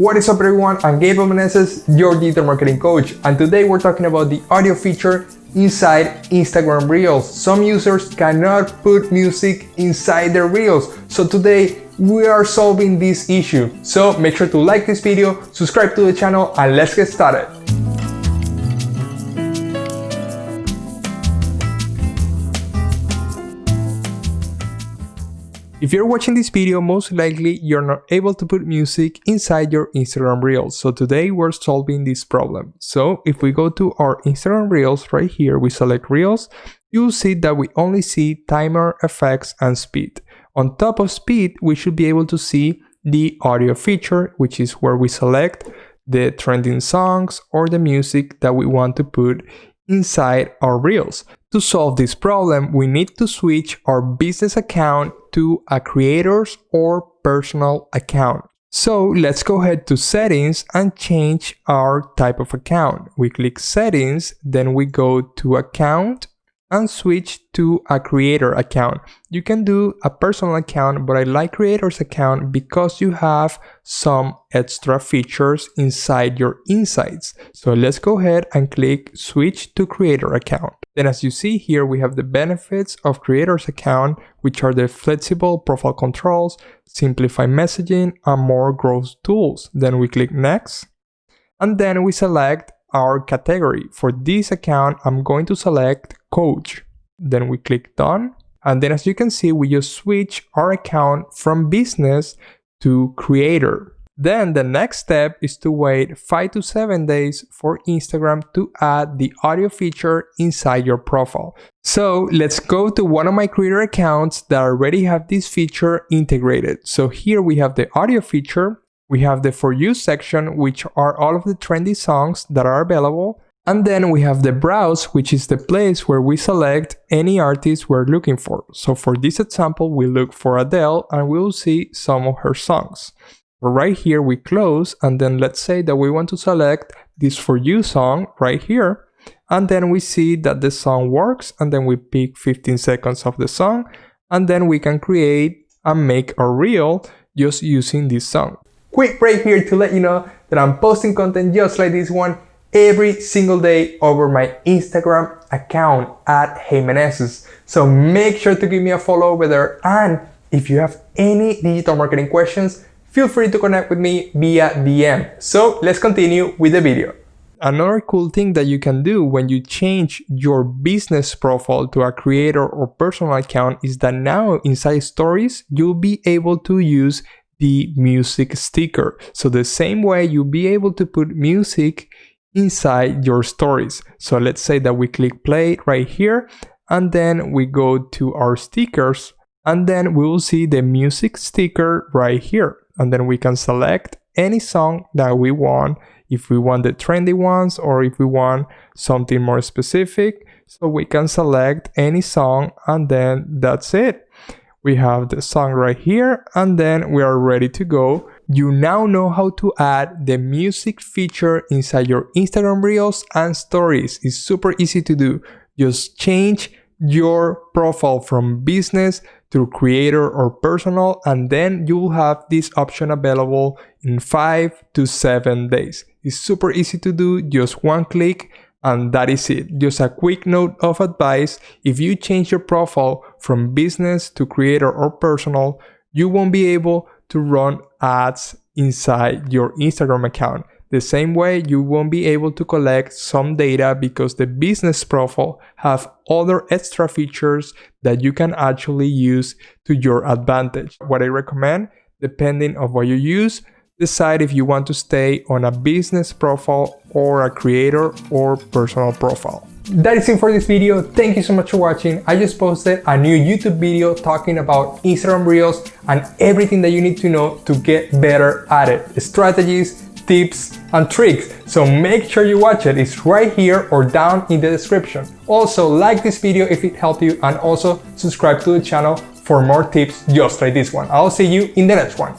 What is up everyone, I'm Gabriel.meneses, your digital marketing coach, and today we're talking about the audio feature inside Instagram Reels. Some users cannot put music inside their Reels, so today we are solving this issue. So make sure to like this video, subscribe to the channel, and let's get started. If you're watching this video, most likely you're not able to put music inside your Instagram Reels. So today we're solving this problem. So if we go to our Instagram Reels right here, we select Reels, you'll see that we only see timer, effects, and speed. On top of speed, we should be able to see the audio feature, which is where we select the trending songs or the music that we want to put inside our Reels. To solve this problem, we need to switch our business account to a creator's or personal account. So let's go ahead to settings and change our type of account. We click settings, then we go to account and switch to a creator account. You can do a personal account, but I like creator's account because you have some extra features inside your insights. So let's go ahead and click switch to creator account. Then as you see here, we have the benefits of creator's account, which are the flexible profile controls, simplified messaging, and more growth tools. Then we click next, and then we select our category. For this account, I'm going to select coach. Then we click done. And then as you can see, we just switch our account from business to creator. Then the next step is to wait 5 to 7 days for Instagram to add the audio feature inside your profile. So let's go to one of my creator accounts that already have this feature integrated. So here we have the audio feature. We have the For You section, which are all of the trendy songs that are available. And then we have the Browse, which is the place where we select any artist we're looking for. So for this example, we look for Adele and we'll see some of her songs. Right here, we close, and then let's say that we want to select this For You song right here. And then we see that the song works, and then we pick 15 seconds of the song, and then we can create and make a reel just using this song. Quick break here to let you know that I'm posting content just like this one every single day over my Instagram account at @HeyMeneses. So make sure to give me a follow over there, and if you have any digital marketing questions, feel free to connect with me via DM. So let's continue with the video. Another cool thing that you can do when you change your business profile to a creator or personal account is that now inside stories, you'll be able to use the music sticker. So the same way you'll be able to put music inside your stories. So let's say that we click play right here, and then we go to our stickers, and then we will see the music sticker right here. And then we can select any song that we want, if we want the trendy ones or if we want something more specific. So we can select any song, and then that's it. We have the song right here, and then we are ready to go. You now know how to add the music feature inside your Instagram Reels and Stories. It's super easy to do. Just change your profile from business to creator or personal, and then you will have this option available in 5 to 7 days. It's super easy to do, just one click, and that is it. Just a quick note of advice: if you change your profile from business to creator or personal, you won't be able to run ads inside your Instagram account. The same way you won't be able to collect some data because the business profile have other extra features that you can actually use to your advantage. What I recommend, depending on what you use, decide if you want to stay on a business profile or a creator or personal profile. That is it for this video. Thank you so much for watching. I just posted a new YouTube video talking about Instagram Reels and everything that you need to know to get better at it. Strategies, tips, and tricks. So make sure you watch it. It's right here or down in the description. Also, like this video if it helped you, and also subscribe to the channel for more tips just like this one. I'll see you in the next one.